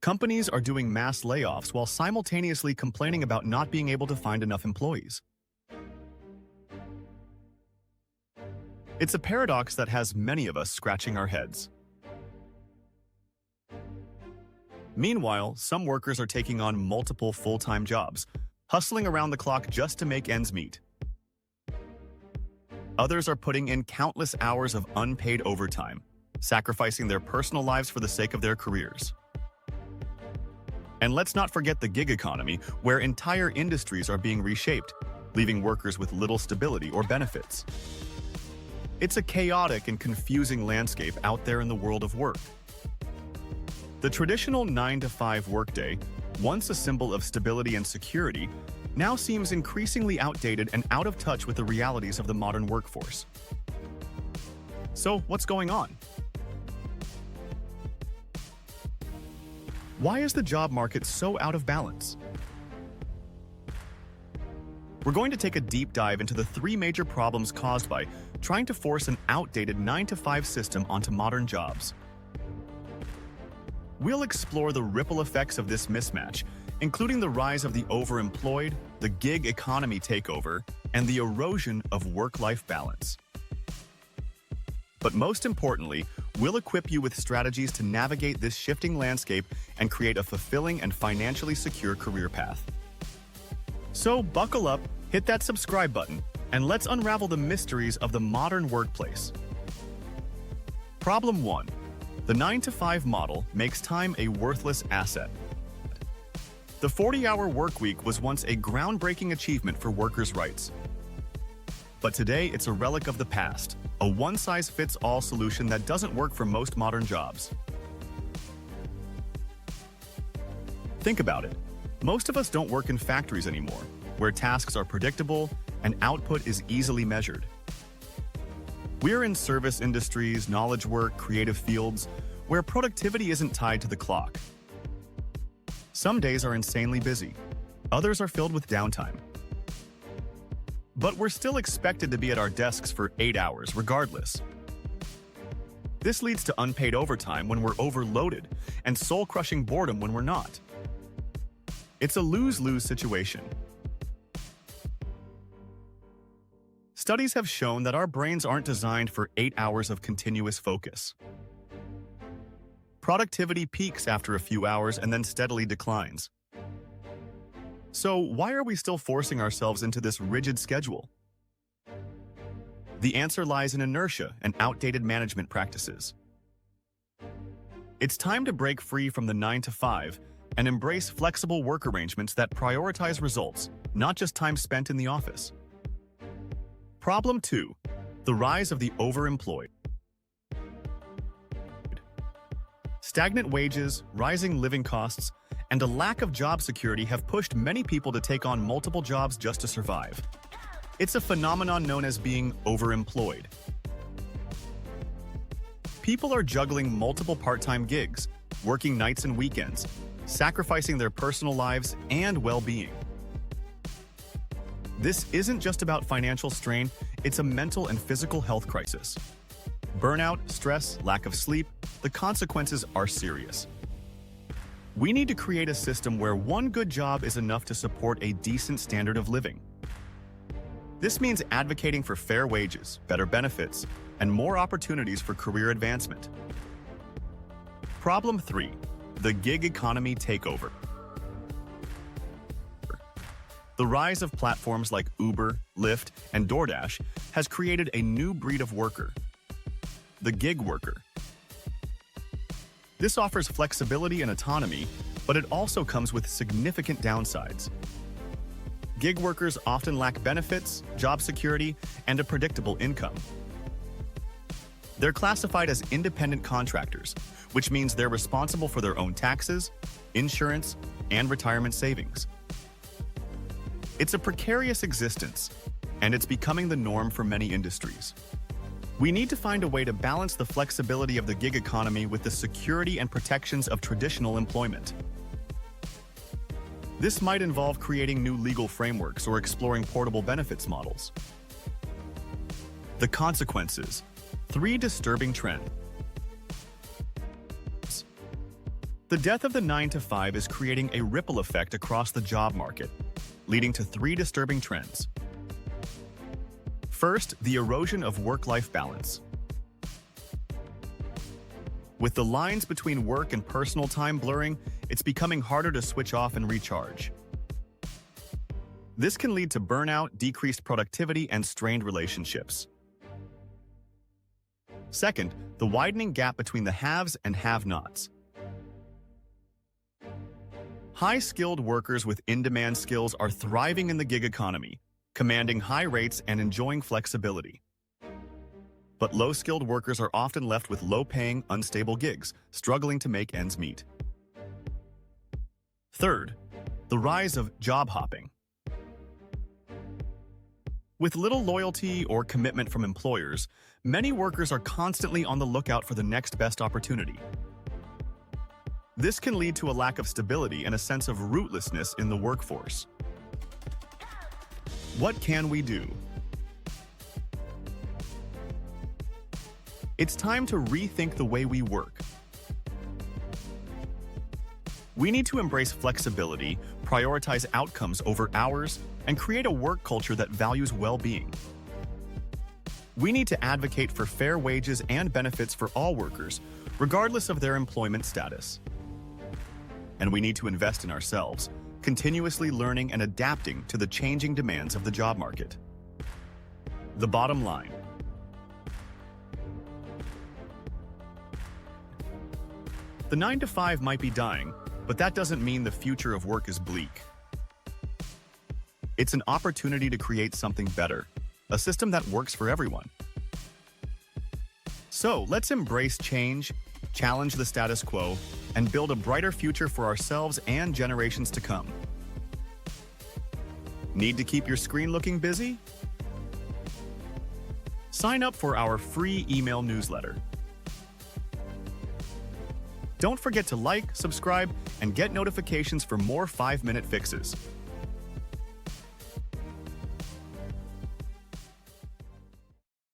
Companies are doing mass layoffs while simultaneously complaining about not being able to find enough employees. It's a paradox that has many of us scratching our heads. Meanwhile, some workers are taking on multiple full-time jobs, hustling around the clock just to make ends meet. Others are putting in countless hours of unpaid overtime, sacrificing their personal lives for the sake of their careers. And let's not forget the gig economy, where entire industries are being reshaped, leaving workers with little stability or benefits. It's a chaotic and confusing landscape out there in the world of work. The traditional 9-to-5 workday, once a symbol of stability and security, now seems increasingly outdated and out of touch with the realities of the modern workforce. So, what's going on? Why is the job market so out of balance? We're going to take a deep dive into the three major problems caused by trying to force an outdated 9-to-5 system onto modern jobs. We'll explore the ripple effects of this mismatch, including the rise of the overemployed, the gig economy takeover, and the erosion of work-life balance. But most importantly, we'll equip you with strategies to navigate this shifting landscape and create a fulfilling and financially secure career path. So buckle up, hit that subscribe button, and let's unravel the mysteries of the modern workplace. Problem 1. The 9-to-5 model makes time a worthless asset. The 40-hour workweek was once a groundbreaking achievement for workers' rights. But today, it's a relic of the past, a one-size-fits-all solution that doesn't work for most modern jobs. Think about it. Most of us don't work in factories anymore, where tasks are predictable and output is easily measured. We're in service industries, knowledge work, creative fields, where productivity isn't tied to the clock. Some days are insanely busy. Others are filled with downtime. But we're still expected to be at our desks for 8 hours regardless. This leads to unpaid overtime when we're overloaded and soul-crushing boredom when we're not. It's a lose-lose situation. Studies have shown that our brains aren't designed for 8 hours of continuous focus. Productivity peaks after a few hours and then steadily declines. So why are we still forcing ourselves into this rigid schedule? The answer lies in inertia and outdated management practices. It's time to break free from the 9-to-5 and embrace flexible work arrangements that prioritize results, not just time spent in the office. Problem 2. The rise of the overemployed. Stagnant wages, rising living costs, and a lack of job security have pushed many people to take on multiple jobs just to survive. It's a phenomenon known as being overemployed. People are juggling multiple part-time gigs, working nights and weekends, sacrificing their personal lives and well-being. This isn't just about financial strain, it's a mental and physical health crisis. Burnout, stress, lack of sleep, the consequences are serious. We need to create a system where one good job is enough to support a decent standard of living. This means advocating for fair wages, better benefits, and more opportunities for career advancement. Problem 3. The gig economy takeover. The rise of platforms like Uber, Lyft, and DoorDash has created a new breed of worker: the gig worker. This offers flexibility and autonomy, but it also comes with significant downsides. Gig workers often lack benefits, job security, and a predictable income. They're classified as independent contractors, which means they're responsible for their own taxes, insurance, and retirement savings. It's a precarious existence, and it's becoming the norm for many industries. We need to find a way to balance the flexibility of the gig economy with the security and protections of traditional employment. This might involve creating new legal frameworks or exploring portable benefits models. The consequences: 3 disturbing trends. The death of the 9-to-5 is creating a ripple effect across the job market, leading to 3 disturbing trends. First, the erosion of work-life balance. With the lines between work and personal time blurring, it's becoming harder to switch off and recharge. This can lead to burnout, decreased productivity, and strained relationships. Second, the widening gap between the haves and have-nots. High-skilled workers with in-demand skills are thriving in the gig economy, commanding high rates and enjoying flexibility. But low-skilled workers are often left with low-paying, unstable gigs, struggling to make ends meet. Third, the rise of job hopping. With little loyalty or commitment from employers, many workers are constantly on the lookout for the next best opportunity. This can lead to a lack of stability and a sense of rootlessness in the workforce. What can we do? It's time to rethink the way we work. We need to embrace flexibility, prioritize outcomes over hours, and create a work culture that values well-being. We need to advocate for fair wages and benefits for all workers, regardless of their employment status. And we need to invest in ourselves, continuously learning and adapting to the changing demands of the job market. The bottom line. The 9-to-5 might be dying, but that doesn't mean the future of work is bleak. It's an opportunity to create something better, a system that works for everyone. So let's embrace change, challenge the status quo, and build a brighter future for ourselves and generations to come. Need to keep your screen looking busy? Sign up for our free email newsletter. Don't forget to like, subscribe, and get notifications for more 5-minute fixes.